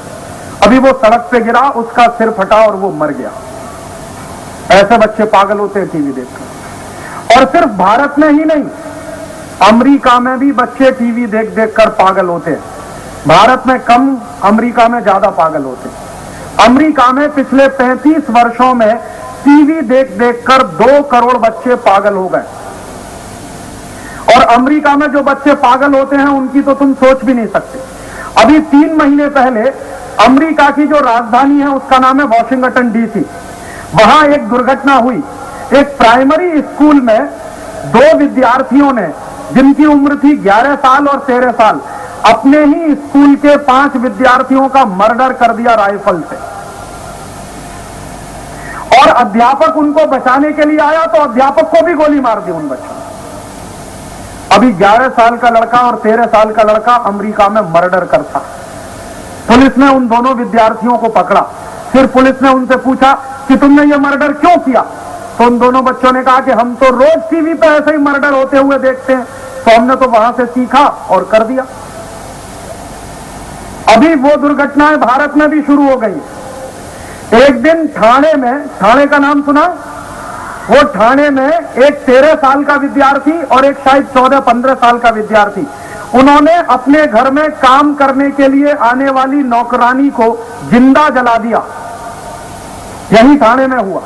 अभी वो सड़क पे गिरा, उसका सिर फटा और वो मर गया। ऐसे बच्चे पागल होते हैं टीवी देखकर। और सिर्फ भारत में ही नहीं, अमेरिका में भी बच्चे टीवी देख देख कर पागल होते हैं। भारत में कम, अमेरिका में ज्यादा पागल होते हैं। अमेरिका में पिछले 35 वर्षों में टीवी देख देख कर 2 करोड़ बच्चे पागल हो गए। और अमेरिका में जो बच्चे पागल होते हैं उनकी तो तुम सोच भी नहीं सकते। अभी 3 महीने पहले अमेरिका की जो राजधानी है उसका नाम है वॉशिंगटन डीसी, वहां एक दुर्घटना हुई। एक प्राइमरी स्कूल में 2 विद्यार्थियों ने, जिनकी उम्र थी 11 साल और 13 साल, अपने ही स्कूल के 5 विद्यार्थियों का मर्डर कर दिया राइफल से। और अध्यापक उनको बचाने के लिए आया तो अध्यापक को भी गोली मार दी उन बच्चों ने। अभी 11 साल का लड़का और 13 साल का लड़का अमेरिका में मर्डर करता। पुलिस ने उन दोनों विद्यार्थियों को पकड़ा। फिर पुलिस ने उनसे पूछा कि तुमने ये मर्डर क्यों किया? तो उन दोनों बच्चों ने कहा कि हम तो रोज टीवी पे ऐसे ही मर्डर होते हुए देखते हैं, तो हमने तो वहां से सीखा और कर दिया। अभी वो दुर्घटनाएं भारत में भी शुरू हो गई। एक दिन ठाणे में, ठाणे का नाम सुना? वो ठाणे में एक 13 साल का विद्यार्थी और एक शायद 14-15 साल का विद्यार्थी, उन्होंने अपने घर में काम करने के लिए आने वाली नौकरानी को जिंदा जला दिया। यही ठाणे में हुआ।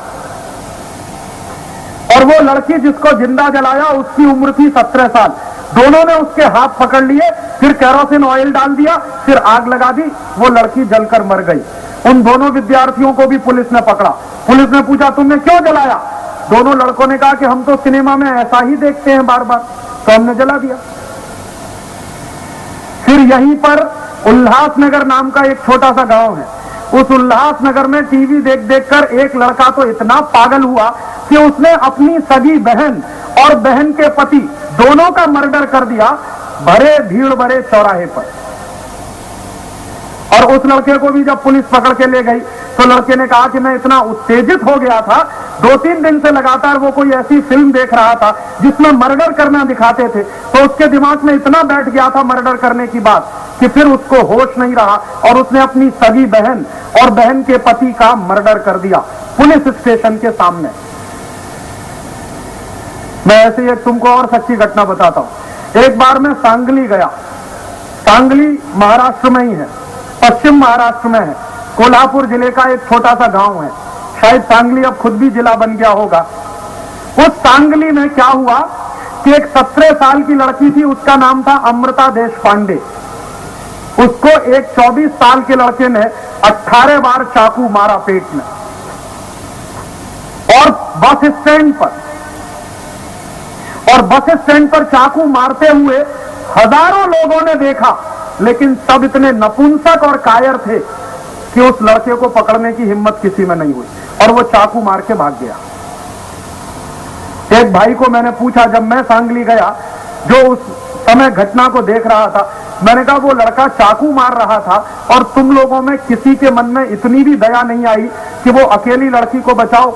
और वो लड़की जिसको जिंदा जलाया उसकी उम्र थी 17 साल। दोनों ने उसके हाथ पकड़ लिए, फिर केरोसिन ऑयल डाल दिया, फिर आग लगा दी, वो लड़की जलकर मर गई। उन दोनों विद्यार्थियों को भी पुलिस ने पकड़ा। पुलिस ने पूछा तुमने क्यों जलाया? दोनों लड़कों ने कहा कि हम तो सिनेमा में ऐसा ही देखते हैं बार बार, तो हमने जला दिया। फिर यहीं पर उल्लासनगर नाम का एक छोटा सा गांव है। उस उल्लासनगर में टीवी देख देख कर एक लड़का तो इतना पागल हुआ कि उसने अपनी सगी बहन और बहन के पति दोनों का मर्डर कर दिया, भरे भीड़ भरे चौराहे पर। और उस लड़के को भी जब पुलिस पकड़ के ले गई तो लड़के ने कहा कि मैं इतना उत्तेजित हो गया था, 2-3 दिन से लगातार वो कोई ऐसी फिल्म देख रहा था जिसमें मर्डर करना दिखाते थे, तो उसके दिमाग में इतना बैठ गया था मर्डर करने की बात कि फिर उसको होश नहीं रहा और उसने अपनी सगी बहन और बहन के पति का मर्डर कर दिया पुलिस स्टेशन के सामने। मैं ऐसे ही एक तुमको और सच्ची घटना बताता हूं। एक बार मैं सांगली गया। सांगली महाराष्ट्र में ही है, पश्चिम महाराष्ट्र में है, कोल्हापुर जिले का एक छोटा सा गांव है। शायद सांगली अब खुद भी जिला बन गया होगा। उस सांगली में क्या हुआ कि एक 17 साल की लड़की थी, उसका नाम था अमृता देशपांडे। उसको एक 24 साल के लड़के ने 18 बार चाकू मारा पेट में। और बस स्टैंड पर चाकू मारते हुए हजारों लोगों ने देखा, लेकिन सब इतने नपुंसक और कायर थे कि उस लड़के को पकड़ने की हिम्मत किसी में नहीं हुई और वो चाकू मार के भाग गया। एक भाई को मैंने पूछा, जब मैं सांगली गया, जो उस समय घटना को देख रहा था, मैंने कहा वो लड़का चाकू मार रहा था और तुम लोगों में किसी के मन में इतनी भी दया नहीं आई कि वो अकेली लड़की को बचाओ।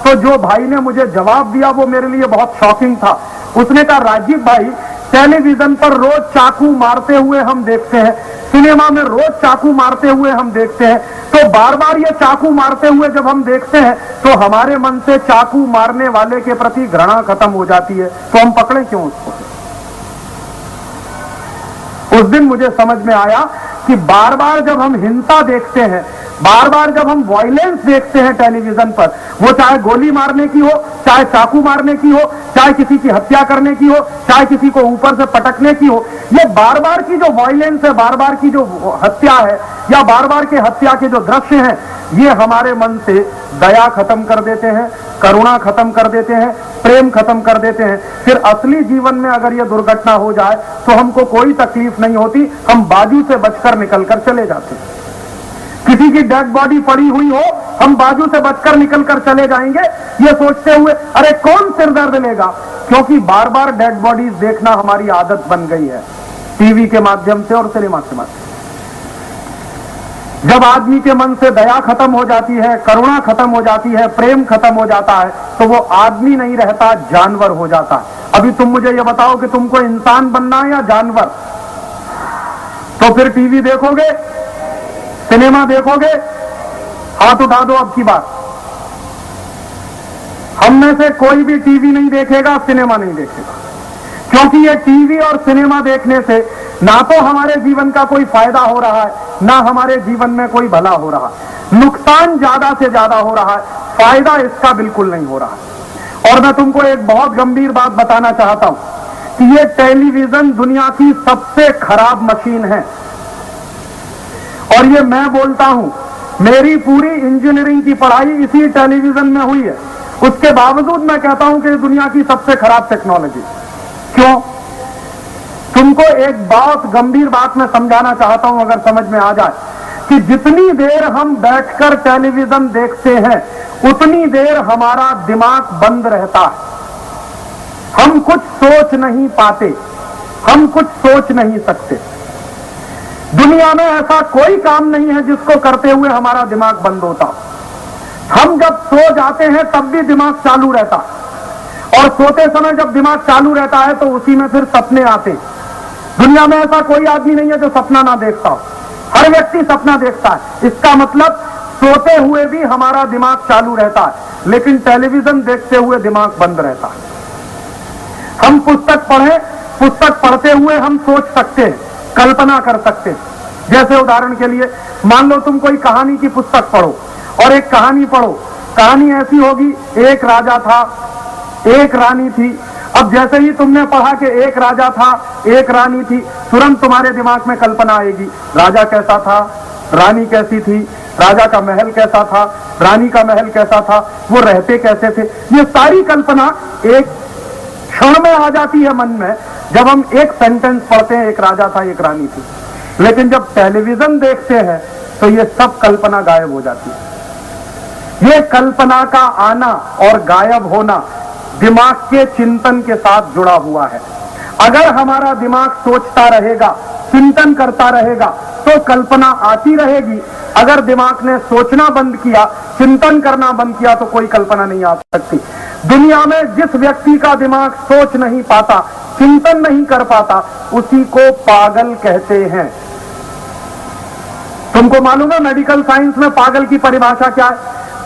तो जो भाई ने मुझे जवाब दिया वो मेरे लिए बहुत शॉकिंग था। उसने कहा, राजीव भाई, टेलीविजन पर रोज चाकू मारते हुए हम देखते हैं, सिनेमा में रोज चाकू मारते हुए हम देखते हैं, तो बार बार ये चाकू मारते हुए जब हम देखते हैं तो हमारे मन से चाकू मारने वाले के प्रति घृणा खत्म हो जाती है, तो हम पकड़े क्यों उसको? उस दिन मुझे समझ में आया कि बार बार जब हम हिंसा देखते हैं, बार बार जब हम वायलेंस देखते हैं टेलीविजन पर, वो चाहे गोली मारने की हो, चाहे चाकू मारने की हो, चाहे किसी की हत्या करने की हो, चाहे किसी को ऊपर से पटकने की हो, ये बार बार की जो वायलेंस है, बार बार की जो हत्या है या बार बार के हत्या के जो दृश्य हैं, ये हमारे मन से दया खत्म कर देते हैं, करुणा खत्म कर देते हैं, प्रेम खत्म कर देते हैं। फिर असली जीवन में अगर ये दुर्घटना हो जाए तो हमको कोई तकलीफ नहीं होती, हम बाजू से बचकर निकलकर चले जाते हैं। किसी की डेड बॉडी पड़ी हुई हो, हम बाजू से बचकर निकलकर चले जाएंगे ये सोचते हुए अरे कौन सिर दर्द लेगा, क्योंकि बार बार डेड बॉडीज देखना हमारी आदत बन गई है, टीवी के माध्यम से और सिनेमा के माध्यम से। जब आदमी के मन से दया खत्म हो जाती है, करुणा खत्म हो जाती है, प्रेम खत्म हो जाता है, तो वो आदमी नहीं रहता, जानवर हो जाता है। अभी तुम मुझे ये बताओ कि तुमको इंसान बनना है या जानवर? तो फिर टीवी देखोगे, सिनेमा देखोगे? हाथ उठा दो अब की बार। हम में से कोई भी टीवी नहीं देखेगा, सिनेमा नहीं देखेगा, क्योंकि ये टीवी और सिनेमा देखने से ना तो हमारे जीवन का कोई फायदा हो रहा है, ना हमारे जीवन में कोई भला हो रहा है। नुकसान ज्यादा से ज्यादा हो रहा है, फायदा इसका बिल्कुल नहीं हो रहा है। और मैं तुमको एक बहुत गंभीर बात बताना चाहता हूं कि ये टेलीविजन दुनिया की सबसे खराब मशीन है। और ये मैं बोलता हूं, मेरी पूरी इंजीनियरिंग की पढ़ाई इसी टेलीविजन में हुई है, उसके बावजूद मैं कहता हूं कि दुनिया की सबसे खराब टेक्नोलॉजी। क्यों? तुमको एक बहुत गंभीर बात मैं समझाना चाहता हूं, अगर समझ में आ जाए, कि जितनी देर हम बैठकर टेलीविजन देखते हैं उतनी देर हमारा दिमाग बंद रहता है। हम कुछ सोच नहीं पाते, हम कुछ सोच नहीं सकते। दुनिया में ऐसा कोई काम नहीं है जिसको करते हुए हमारा दिमाग बंद होता। हम जब सो जाते हैं तब भी दिमाग चालू रहता, और सोते समय जब दिमाग चालू रहता है तो उसी में फिर सपने आते। दुनिया में ऐसा कोई आदमी नहीं है जो सपना ना देखता हो, हर व्यक्ति सपना देखता है। इसका मतलब सोते हुए भी हमारा दिमाग चालू रहता है, लेकिन टेलीविजन देखते हुए दिमाग बंद रहता है। हम पुस्तक पढ़ें, पुस्तक पढ़ते हुए हम सोच सकते हैं, कल्पना कर सकते हैं। जैसे उदाहरण के लिए मान लो तुम कोई कहानी की पुस्तक पढ़ो और एक कहानी पढ़ो, कहानी ऐसी होगी, एक राजा था, एक रानी थी। अब जैसे ही तुमने पढ़ा कि एक राजा था, एक रानी थी, तुरंत तुम्हारे दिमाग में कल्पना आएगी, राजा कैसा था, रानी कैसी थी, राजा का महल कैसा था, रानी का महल कैसा था, वो रहते कैसे थे। ये सारी कल्पना एक क्षण में आ जाती है मन में जब हम एक सेंटेंस पढ़ते हैं, एक राजा था, एक रानी थी। लेकिन जब टेलीविजन देखते हैं तो ये सब कल्पना गायब हो जाती है। ये कल्पना का आना और गायब होना दिमाग के चिंतन के साथ जुड़ा हुआ है। अगर हमारा दिमाग सोचता रहेगा चिंतन करता रहेगा तो कल्पना आती रहेगी। अगर दिमाग ने सोचना बंद किया, चिंतन करना बंद किया, तो कोई कल्पना नहीं आ सकती। दुनिया में जिस व्यक्ति का दिमाग सोच नहीं पाता, चिंतन नहीं कर पाता, उसी को पागल कहते हैं। तुमको मालूम है मेडिकल साइंस में पागल की परिभाषा क्या है?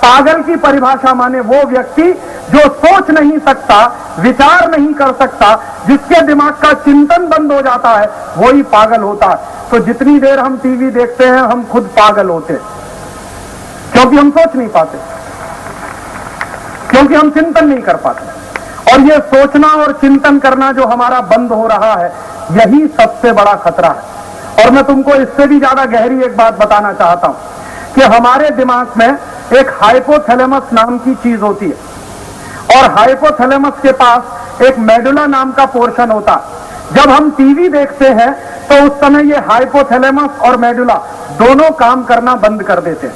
पागल की परिभाषा माने वो व्यक्ति जो सोच नहीं सकता, विचार नहीं कर सकता, जिसके दिमाग का चिंतन बंद हो जाता है, वही पागल होता है। तो जितनी देर हम टीवी देखते हैं, हम खुद पागल होते हैं, क्योंकि हम सोच नहीं पाते, क्योंकि हम चिंतन नहीं कर पाते। और ये सोचना और चिंतन करना जो हमारा बंद हो रहा है, यही सबसे बड़ा खतरा है। और मैं तुमको इससे भी ज्यादा गहरी एक बात बताना चाहता हूं कि हमारे दिमाग में एक हाइपोथैलेमस नाम की चीज होती है और हाइपोथैलेमस के पास एक मेडुला नाम का पोर्शन होता है। जब हम टीवी देखते हैं तो उस समय ये हाइपोथैलेमस और मेडुला दोनों काम करना बंद कर देते हैं।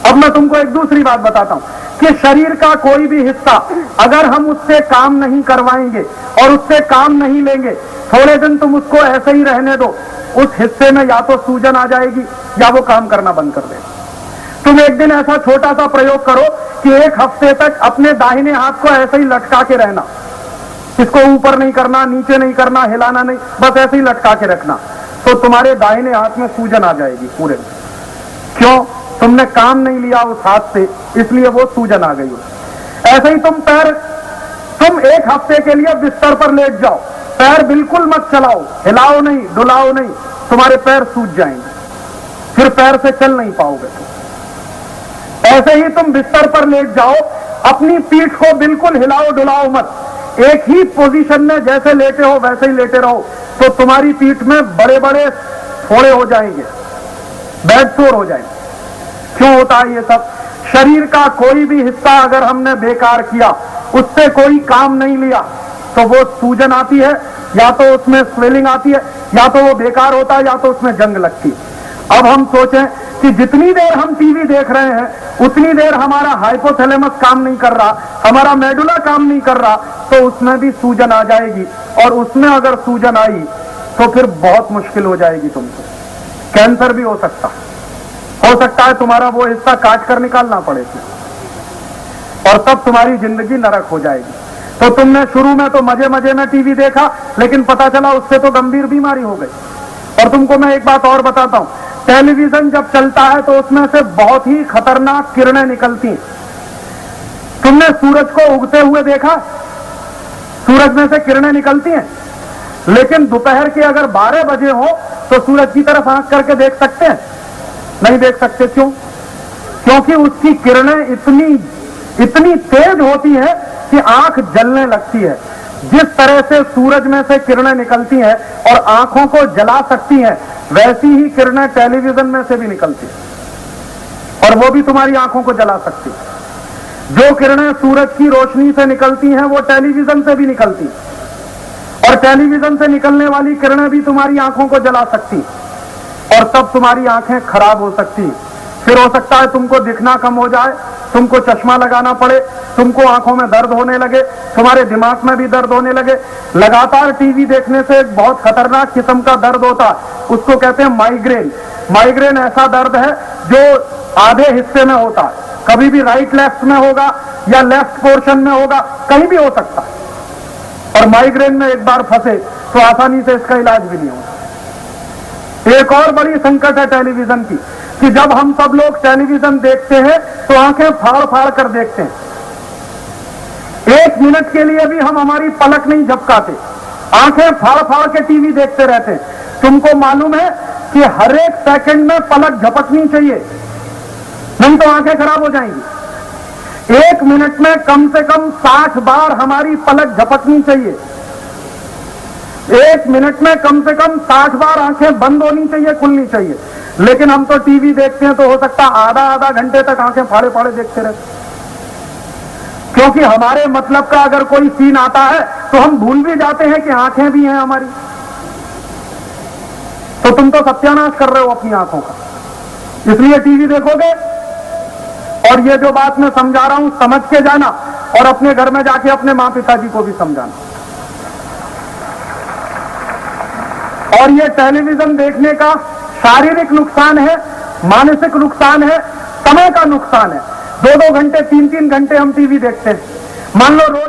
अब मैं तुमको एक दूसरी बात बताता हूं कि शरीर का कोई भी हिस्सा अगर हम उससे काम नहीं करवाएंगे और उससे काम नहीं लेंगे, थोड़े दिन तुम उसको ऐसे ही रहने दो, उस हिस्से में या तो सूजन आ जाएगी या वो काम करना बंद कर देगा। तुम एक दिन ऐसा छोटा सा प्रयोग करो कि एक हफ्ते तक अपने दाहिने हाथ को ऐसे ही लटका के रहना, इसको ऊपर नहीं करना, नीचे नहीं करना, हिलाना नहीं, बस ऐसे ही लटका के रखना, तो तुम्हारे दाहिने हाथ में सूजन आ जाएगी पूरे। क्यों? तुमने काम नहीं लिया उस हाथ से, इसलिए वो सूजन आ गई। ऐसे ही तुम एक हफ्ते के लिए बिस्तर पर लेट जाओ, पैर बिल्कुल मत चलाओ, हिलाओ नहीं, डुलाओ नहीं, तुम्हारे पैर सूज जाएंगे, फिर पैर से चल नहीं पाओगे। ऐसे ही तुम बिस्तर पर लेट जाओ, अपनी पीठ को बिल्कुल हिलाओ डुलाओ मत, एक ही पोजीशन में जैसे लेटे हो वैसे ही लेटे रहो, तो तुम्हारी पीठ में बड़े बड़े फोड़े हो जाएंगे, बेड सोर हो जाएंगे। क्यों होता है ये सब? शरीर का कोई भी हिस्सा अगर हमने बेकार किया, उससे कोई काम नहीं लिया, तो वो सूजन आती है, या तो उसमें स्वेलिंग आती है, या तो वो बेकार होता है, या तो उसमें जंग लगती है। अब हम सोचें कि जितनी देर हम टीवी देख रहे हैं, उतनी देर हमारा हाइपोथैलेमस काम नहीं कर रहा, हमारा मेडुला काम नहीं कर रहा, तो उसमें भी सूजन आ जाएगी। और उसमें अगर सूजन आई तो फिर बहुत मुश्किल हो जाएगी तुमको, कैंसर भी हो सकता है तुम्हारा वो हिस्सा काट कर निकालना पड़ेगा, और तब तुम्हारी जिंदगी नरक हो जाएगी। तो तुमने शुरू में तो मजे मजे में टीवी देखा, लेकिन पता चला उससे तो गंभीर बीमारी हो गई। और तुमको मैं एक बात और बताता हूं, टेलीविजन जब चलता है तो उसमें से बहुत ही खतरनाक किरणें निकलती हैं। तुमने सूरज को उगते हुए देखा? सूरज में से किरणें निकलती हैं, लेकिन दोपहर के अगर 12 बजे हो तो सूरज की तरफ आंख करके देख सकते हैं? नहीं देख सकते। क्यों? क्योंकि उसकी किरणें इतनी तेज होती है कि आंख जलने लगती है। जिस तरह से सूरज में से किरणें निकलती हैं और आंखों को जला सकती हैं, वैसी ही किरणें टेलीविजन में से भी निकलती हैं और वो भी तुम्हारी आंखों को जला सकती है। जो किरणें सूरज की रोशनी से निकलती हैं वो टेलीविजन से भी निकलती हैं, और टेलीविजन से निकलने वाली किरणें भी तुम्हारी आंखों को जला सकती हैं, और तब तुम्हारी आंखें खराब हो सकती हैं। फिर हो सकता है तुमको दिखना कम हो जाए, तुमको चश्मा लगाना पड़े, तुमको आंखों में दर्द होने लगे, तुम्हारे दिमाग में भी दर्द होने लगे। लगातार टीवी देखने से एक बहुत खतरनाक किस्म का दर्द होता है, उसको कहते हैं माइग्रेन। माइग्रेन ऐसा दर्द है जो आधे हिस्से में होता है, कभी भी राइट लेफ्ट में होगा या लेफ्ट पोर्शन में होगा, कहीं भी हो सकता है। और माइग्रेन में एक बार फंसे तो आसानी से इसका इलाज भी नहीं होता। एक और बड़ी संकट है टेलीविजन की, कि जब हम सब लोग टेलीविजन देखते हैं तो आंखें फाड़ फाड़ कर देखते हैं। 1 मिनट के लिए भी हम हमारी पलक नहीं झपकाते, आंखें फाड़ फाड़ के टीवी देखते रहते हैं। तुमको मालूम है कि हर एक सेकंड में पलक झपकनी चाहिए, नहीं तो आंखें खराब हो जाएंगी। 1 मिनट में कम से कम 60 बार हमारी पलक झपकनी चाहिए। 1 मिनट में कम से कम 60 बार आंखें बंद होनी चाहिए, खुलनी चाहिए। लेकिन हम तो टीवी देखते हैं तो हो सकता है आधा घंटे तक आंखें फाड़े फाड़े देखते रहते, क्योंकि हमारे मतलब का अगर कोई सीन आता है तो हम भूल भी जाते हैं कि आंखें भी हैं हमारी। तो तुम तो सत्यानाश कर रहे हो अपनी आंखों का, इसलिए टीवी देखोगे। और ये जो बात मैं समझा रहा हूं समझ के जाना, और अपने घर में जाके अपने मां पिताजी को भी समझाना। और ये टेलीविजन देखने का शारीरिक नुकसान है, मानसिक नुकसान है, समय का नुकसान है। 2-2 घंटे 3-3 घंटे हम टीवी देखते हैं। मान लो रोज